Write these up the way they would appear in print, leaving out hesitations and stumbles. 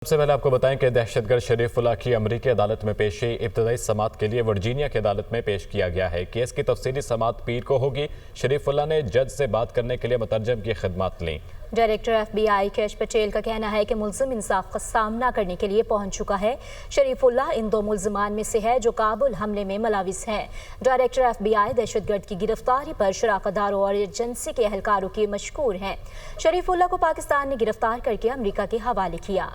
سب سے پہلے آپ کو بتائیں کہ دہشت گرد شریف اللہ کی امریکی عدالت میں پیشی ابتدائی سماعت کے لیے ورجینیا کی عدالت میں پیش کیا گیا ہے۔ کیس کی تفصیلی سماعت پیر کو ہوگی۔ شریف اللہ نے جج سے بات کرنے کے لیے مترجم کی خدمات لیں۔ ڈائریکٹر ایف بی آئی کیش پٹیل کا کہنا ہے کہ ملزم انصاف کا سامنا کرنے کے لیے پہنچ چکا ہے۔ شریف اللہ ان دو ملزمان میں سے ہے جو کابل حملے میں ملوث ہیں۔ ڈائریکٹر ایف بی آئی دہشت گرد کی گرفتاری پر شراکت داروں اور ایجنسی کے اہلکاروں کی مشکور ہیں۔ شریف اللہ کو پاکستان نے گرفتار کر کے امریکہ کے حوالے کیا۔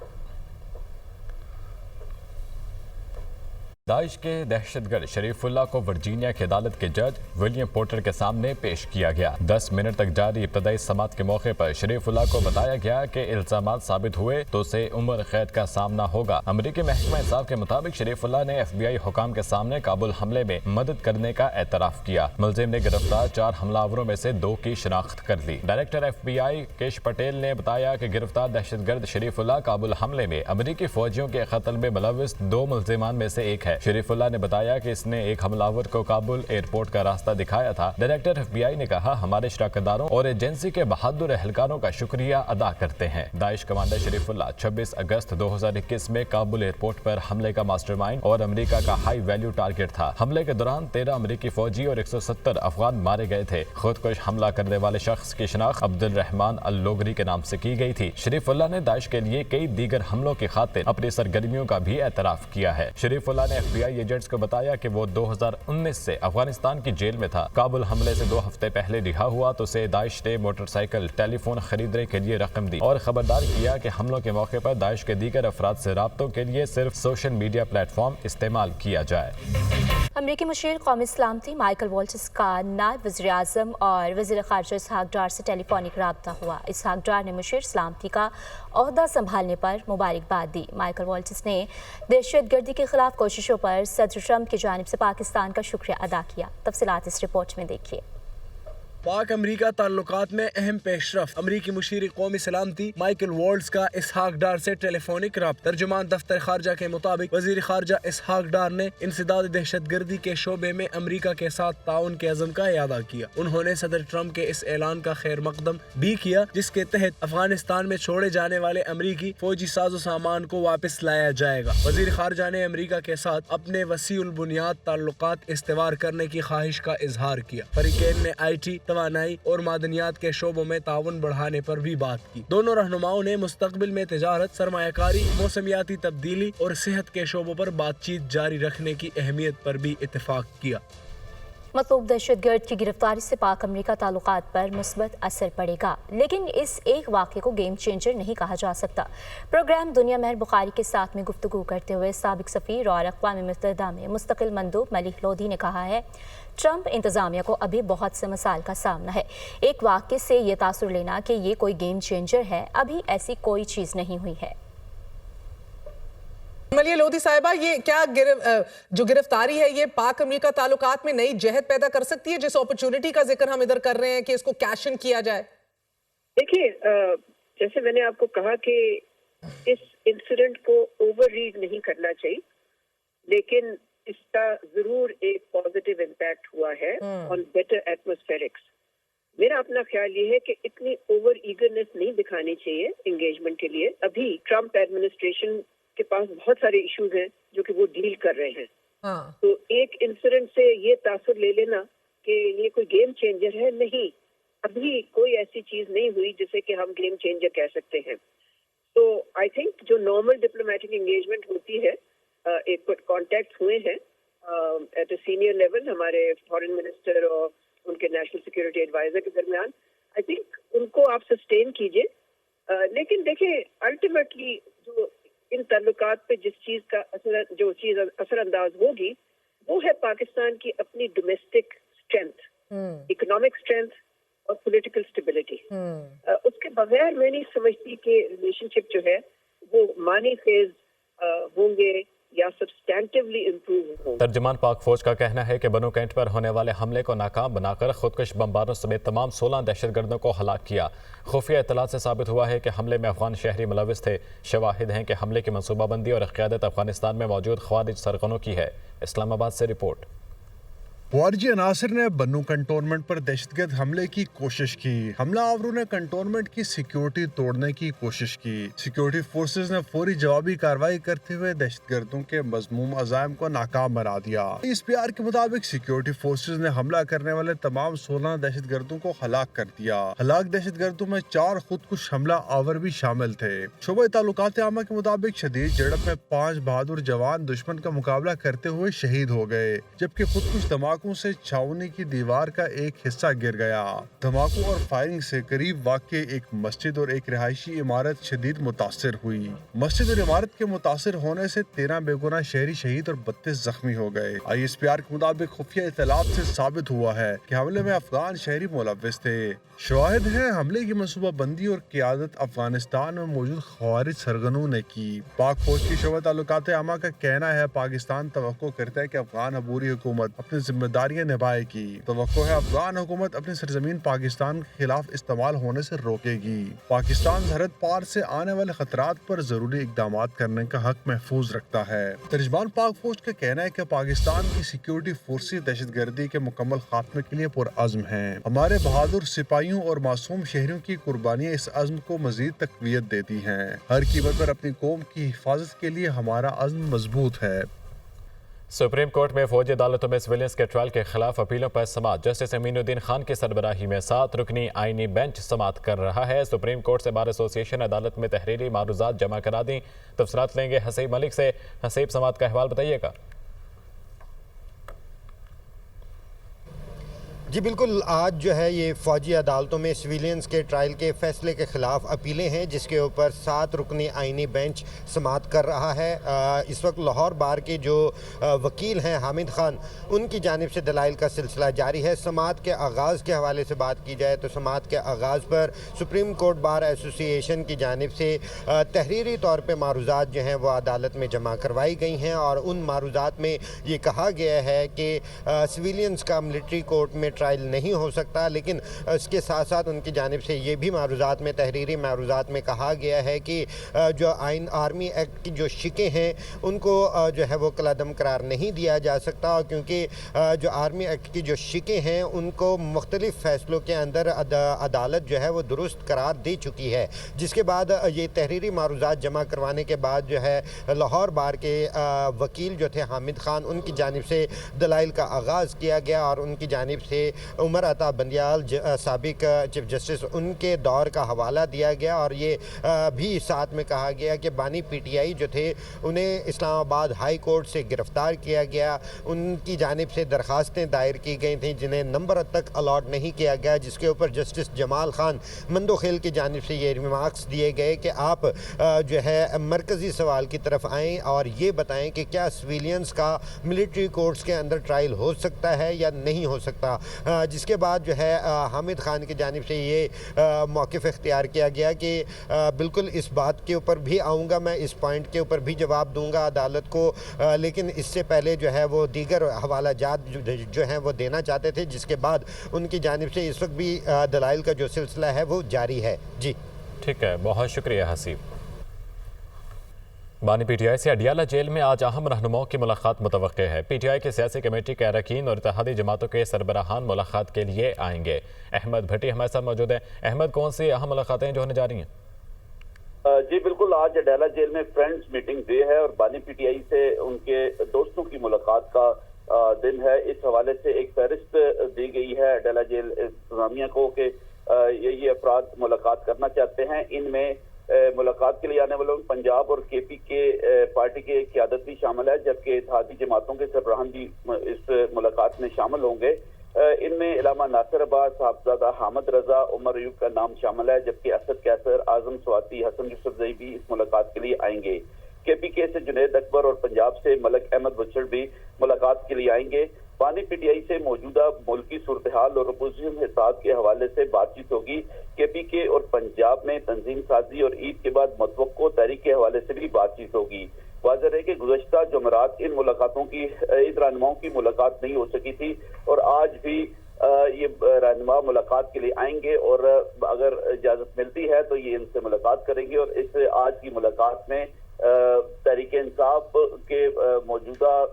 داعش کے دہشت گرد شریف اللہ کو ورجینیا کی عدالت کے جج ولیم پورٹر کے سامنے پیش کیا گیا۔ 10 منٹ تک جاری ابتدائی سماعت کے موقع پر شریف اللہ کو بتایا گیا کہ الزامات ثابت ہوئے تو اسے عمر قید کا سامنا ہوگا۔ امریکی محکمہ انصاف کے مطابق شریف اللہ نے ایف بی آئی حکام کے سامنے کابل حملے میں مدد کرنے کا اعتراف کیا۔ ملزم نے گرفتار 4 حملہ آوروں میں سے 2 کی شناخت کر لی۔ ڈائریکٹر ایف بی آئی کیش پٹیل نے بتایا کہ گرفتار دہشت گرد شریف اللہ کابل حملے میں امریکی فوجیوں کے قتل میں ملوث 2 ملزمان میں سے ایک ہے۔ شریف اللہ نے بتایا کہ اس نے ایک حملہ آور کو کابل ایئرپورٹ کا راستہ دکھایا تھا۔ ڈائریکٹر ایف بی آئی نے کہا، ہمارے شراکت داروں اور ایجنسی کے بہادر اہلکاروں کا شکریہ ادا کرتے ہیں۔ داعش کمانڈر شریف اللہ 26 اگست 2021 میں کابل ایئرپورٹ پر حملے کا ماسٹر مائنڈ اور امریکہ کا ہائی ویلیو ٹارگٹ تھا۔ حملے کے دوران 13 امریکی فوجی اور 170 افغان مارے گئے تھے۔ خودکش حملہ کرنے والے شخص کی شناخت عبد الرحمان اللوگری کے نام سے کی گئی تھی۔ شریف اللہ نے داعش کے لیے کئی دیگر حملوں کی خاطر اپنی سرگرمیوں کا بھی اعتراف کیا ہے۔ شریف اللہ نے ایف بی آئی ایجنٹس کو بتایا کہ وہ 2019 سے افغانستان کی جیل میں تھا۔ کابل حملے سے 2 ہفتے پہلے رہا ہوا تو اسے داعش نے موٹر سائیکل ٹیلی فون خریدنے کے لیے رقم دی اور خبردار کیا کہ حملوں کے موقع پر داعش کے دیگر افراد سے رابطوں کے لیے صرف سوشل میڈیا پلیٹ فارم استعمال کیا جائے۔ امریکی مشیر قومی سلامتی مائیکل والٹز کا نائب وزیر اعظم اور وزیر خارجہ اسحاق ڈار سے ٹیلی فونک رابطہ ہوا۔ اسحاق ڈار نے مشیر سلامتی کا عہدہ سنبھالنے پر مبارکباد دی۔ مائیکل والٹز نے دہشت گردی کے خلاف کوششوں پر صدر ٹرمپ کی جانب سے پاکستان کا شکریہ ادا کیا۔ تفصیلات اس رپورٹ میں دیکھیے۔ پاک امریکہ تعلقات میں اہم پیش رفت۔ امریکی مشیر قومی سلامتی مائیکل والٹز کا اسحاق ڈار سے ٹیلی فونک رابطہ۔ ترجمان دفتر خارجہ کے مطابق وزیر خارجہ اسحاق ڈار نے انسداد دہشت گردی کے شعبے میں امریکہ کے ساتھ تعاون کے عزم کا اعادہ کیا۔ انہوں نے صدر ٹرمپ کے اس اعلان کا خیر مقدم بھی کیا جس کے تحت افغانستان میں چھوڑے جانے والے امریکی فوجی ساز و سامان کو واپس لایا جائے گا۔ وزیر خارجہ نے امریکہ کے ساتھ اپنے وسیع البنیاد تعلقات استوار کرنے کی خواہش کا اظہار کیا۔ فریقین نے آئی ٹی، توانائی اور معدنیات کے شعبوں میں تعاون بڑھانے پر بھی بات کی۔ دونوں رہنماؤں نے مستقبل میں تجارت، سرمایہ کاری، موسمیاتی تبدیلی اور صحت کے شعبوں پر بات چیت جاری رکھنے کی اہمیت پر بھی اتفاق کیا۔ مطلوب دہشت گرد کی گرفتاری سے پاک امریکہ تعلقات پر مثبت اثر پڑے گا، لیکن اس ایک واقعے کو گیم چینجر نہیں کہا جا سکتا۔ پروگرام دنیا مہر بخاری کے ساتھ میں گفتگو کرتے ہوئے سابق سفیر اور اقوام متحدہ میں مستقل مندوب ملیح لودھی نے کہا ہے، ٹرمپ انتظامیہ کو ابھی بہت سے مسائل کا سامنا ہے۔ ایک واقعے سے یہ تاثر لینا کہ یہ کوئی گیم چینجر ہے، ابھی ایسی کوئی چیز نہیں ہوئی ہے۔ ملیح لودھی صاحبہ، یہ کیا جو گرفتاری ہے یہ پاک امریکہ تعلقات میں نئی جہت پیدا کر سکتی ہے، جس اپرچونٹی کا ذکر ہم ادھر کر رہے ہیں کہ اس کو کیش ان کیا جائے؟ دیکھیے، جیسے میں نے آپ کو کہا کہ اس انسیڈنٹ کو اوور ریڈ نہیں کرنا چاہیے، لیکن اس کا ضرور ایک پازیٹیو امپیکٹ ہوا ہے آن بیٹر ایٹماسفیرکس۔ میرا اپنا خیال یہ ہے کہ اتنی اوور ایگرنس نہیں دکھانی چاہیے انگیجمنٹ کے لیے۔ ابھی ٹرمپ ایڈمنسٹریشن کے پاس بہت سارے ایشوز ہیں جو کہ وہ ڈیل کر رہے ہیں۔ تو ایک انسیڈنٹ سے یہ تاثر لے لینا کہ یہ کوئی گیم چینجر ہے، نہیں، ابھی کوئی ایسی چیز نہیں ہوئی جسے کہ ہم گیم چینجر کہہ سکتے ہیں۔ تو آئی تھنک جو نارمل ڈپلومیٹک انگیجمنٹ ہوتی ہے، ایک کانٹیکٹ ہوئے ہیں ایٹ اے سینئر لیول ہمارے فارن منسٹر اور ان کے نیشنل سیکورٹی ایڈوائزر کے درمیان، آئی تھنک ان کو آپ سسٹین کیجئے۔ لیکن دیکھیں، الٹیمیٹلی جو ان تعلقات پہ جس چیز کا اثر انداز ہوگی وہ ہے پاکستان کی اپنی ڈومیسٹک اسٹرینتھ، اکنامک اسٹرینتھ اور پولیٹیکل اسٹیبلٹی۔ اس کے بغیر میں نہیں سمجھتی کہ ریلیشن شپ جو ہے وہ مانی خیز ہوں گے یا سبسٹینٹیولی امپروو ہوں۔ ترجمان پاک فوج کا کہنا ہے کہ بنو کینٹ پر ہونے والے حملے کو ناکام بنا کر خودکش بمباروں سمیت تمام 16 دہشت گردوں کو ہلاک کیا۔ خفیہ اطلاعات سے ثابت ہوا ہے کہ حملے میں افغان شہری ملوث تھے۔ شواہد ہیں کہ حملے کی منصوبہ بندی اور قیادت افغانستان میں موجود خوارج سرغنوں کی ہے۔ اسلام آباد سے رپورٹ۔ خارجی عناصر نے بنو کنٹونمنٹ پر دہشت گرد حملے کی کوشش کی. حملہ آوروں نے کنٹونمنٹ کی سیکیورٹی توڑنے کی کوشش کی. سیکیورٹی فورسز نے فوری جوابی کارروائی کرتے ہوئے دہشت گردوں کے مذموم عزائم کو ناکام بنا دیا. ISPR کے مطابق سیکیورٹی فورسز نے حملہ کرنے والے تمام 16 دہشت گردوں کو ہلاک کر دیا. ہلاک دہشت گردوں میں 4 خودکش حملہ آور بھی شامل تھے. شعبہ تعلقات عامہ کے مطابق شدید جھڑپ میں 5 بہادر جوان دشمن کا مقابلہ کرتے ہوئے شہید ہو گئے، جبکہ خودکش دھماکوں سے چھاؤنی کی دیوار کا ایک حصہ گر گیا. دھماکوں اور فائرنگ سے قریب واقع ایک مسجد اور ایک رہائشی عمارت شدید متاثر ہوئی. مسجد اور عمارت کے متاثر ہونے سے 13 بے گناہ شہری شہید اور 32 زخمی ہو گئے. ISPR کے مطابق خفیہ اطلاعات سے ثابت ہوا ہے کہ حملے میں افغان شہری ملوث تھے. شواہد ہیں حملے کی منصوبہ بندی اور قیادت افغانستان میں موجود خوارج سرگنوں نے کی. پاک فوج کی شعبہ تعلقات عامہ کا کہنا ہے پاکستان توقع کرتا ہے کہ افغان عبوری حکومت اپنی ذمہ داریاں نبھائے گی. توقع ہے افغان حکومت اپنی سرزمین پاکستان کے خلاف استعمال ہونے سے روکے گی. پاکستان سرحد پار سے آنے والے خطرات پر ضروری اقدامات کرنے کا حق محفوظ رکھتا ہے. ترجمان پاک فوج کا کہنا ہے کہ پاکستان کی سیکیورٹی فورسز دہشت گردی کے مکمل خاتمے کے لیے پرعزم ہیں. ہمارے بہادر سپاہیوں اور معصوم شہریوں کی قربانیاں اس عزم کو مزید تقویت دیتی ہیں. ہر قیمت پر اپنی قوم کی حفاظت کے لیے ہمارا عزم مضبوط ہے. سپریم کورٹ میں فوجی عدالتوں میں سویلینس کے ٹرائل کے خلاف اپیلوں پر سماعت. جسٹس امین الدین خان کی سربراہی میں 7 رکنی آئینی بینچ سماعت کر رہا ہے. سپریم کورٹ سے بار ایسوسی ایشن عدالت میں تحریری معروضات جمع کرا دیں. تفصیلات لیں گے حسیب ملک سے. حسیب، سماعت کا احوال بتائیے گا. جی بالکل، آج جو ہے یہ فوجی عدالتوں میں سویلینس کے ٹرائل کے فیصلے کے خلاف اپیلیں ہیں، جس کے اوپر 7 رکنی آئینی بینچ سماعت کر رہا ہے. اس وقت لاہور بار کے جو وکیل ہیں حامد خان، ان کی جانب سے دلائل کا سلسلہ جاری ہے. سماعت کے آغاز کے حوالے سے بات کی جائے تو سماعت کے آغاز پر سپریم کورٹ بار ایسوسی ایشن کی جانب سے تحریری طور پہ معروضات جو ہیں وہ عدالت میں جمع کروائی گئی ہیں، اور ان معروضات میں یہ کہا گیا ہے کہ سویلینس کا ملٹری کورٹ میں ٹرائل نہیں ہو سکتا. لیکن اس کے ساتھ ساتھ ان کی جانب سے یہ بھی معروضات میں، تحریری معروضات میں کہا گیا ہے کہ جو آرمی ایکٹ کی جو شقیں ہیں ان کو جو ہے وہ کالعدم قرار نہیں دیا جا سکتا، کیونکہ جو آرمی ایکٹ کی جو شقیں ہیں ان کو مختلف فیصلوں کے اندر عدالت جو ہے وہ درست قرار دے چکی ہے. جس کے بعد یہ تحریری معروضات جمع کروانے کے بعد جو ہے لاہور بار کے وکیل جو تھے حامد خان، ان کی جانب سے دلائل کا آغاز کیا گیا، اور ان کی جانب سے عمر عطا بندیال سابق چیف جسٹس ان کے دور کا حوالہ دیا گیا، اور یہ بھی ساتھ میں کہا گیا کہ بانی PTI جو تھے انہیں اسلام آباد ہائی کورٹ سے گرفتار کیا گیا. ان کی جانب سے درخواستیں دائر کی گئی تھیں جنہیں نمبر تک الاٹ نہیں کیا گیا، جس کے اوپر جسٹس جمال خان مندوخیل کی جانب سے یہ ریمارکس دیے گئے کہ آپ جو ہے مرکزی سوال کی طرف آئیں اور یہ بتائیں کہ کیا سویلینس کا ملٹری کورٹس کے اندر ٹرائل ہو سکتا ہے یا نہیں ہو سکتا. جس کے بعد جو ہے حامد خان کی جانب سے یہ موقف اختیار کیا گیا کہ بالکل اس بات کے اوپر بھی آؤں گا، میں اس پوائنٹ کے اوپر بھی جواب دوں گا عدالت کو، لیکن اس سے پہلے جو ہے وہ دیگر حوالہ جات جو ہیں وہ دینا چاہتے تھے، جس کے بعد ان کی جانب سے اس وقت بھی دلائل کا جو سلسلہ ہے وہ جاری ہے. جی ٹھیک ہے، بہت شکریہ حسیب. بانی PTI سے اڈیالہ جیل میں آج اہم رہنماؤں کی ملاقات متوقع ہے. PTI کی سیاسی کمیٹی کے اراکین اور اتحادی جماعتوں کے سربراہان ملاقات کے لیے آئیں گے. احمد بھٹی ہمارے ساتھ موجود ہیں. احمد، کون سی اہم ملاقاتیں جو ہونے جا رہی ہیں؟ جی بالکل، آج اڈیالہ جیل میں فرینڈز میٹنگ ڈے ہے اور بانی PTI سے ان کے دوستوں کی ملاقات کا دن ہے. اس حوالے سے ایک فہرست دی گئی ہے اڈیالہ جیل انتظامیہ کو کہ یہ افراد ملاقات کرنا چاہتے ہیں. ان میں ملاقات کے لیے آنے والوں پنجاب اور KP کے پارٹی کے قیادت بھی شامل ہے، جبکہ اتحادی جماعتوں کے سربراہان بھی اس ملاقات میں شامل ہوں گے. ان میں علامہ ناصر عباس، صاحبزادہ حامد رضا، عمر ایوب کا نام شامل ہے، جبکہ اسد کیسر، اعظم سواتی، حسن یوسف زئی بھی اس ملاقات کے لیے آئیں گے. KPK سے جنید اکبر اور پنجاب سے ملک احمد بچڑ بھی ملاقات کے لیے آئیں گے. بانی PTI سے موجودہ ملکی صورتحال اور اپوزیشن حساب کے حوالے سے بات چیت ہوگی. KPK اور پنجاب میں تنظیم سازی اور عید کے بعد متوقع تحریک کے حوالے سے بھی بات چیت ہوگی. واضح ہے کہ گزشتہ جمعرات ان ملاقاتوں کی رہنماؤں کی ملاقات نہیں ہو سکی تھی، اور آج بھی یہ رہنما ملاقات کے لیے آئیں گے، اور اگر اجازت ملتی ہے تو یہ ان سے ملاقات کریں گے. اور اس آج کی ملاقات میں تحریک انصاف کے موجودہ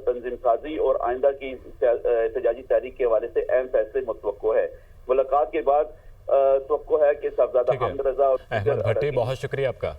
تنظیم سازی اور آئندہ کی احتجاجی تحریک کے حوالے سے اہم فیصلے متوقع ہے۔ ملاقات کے بعد توقع ہے کہ صاحبزادہ حامد رضا اور احمد بھٹی، بہت شکریہ آپ کا۔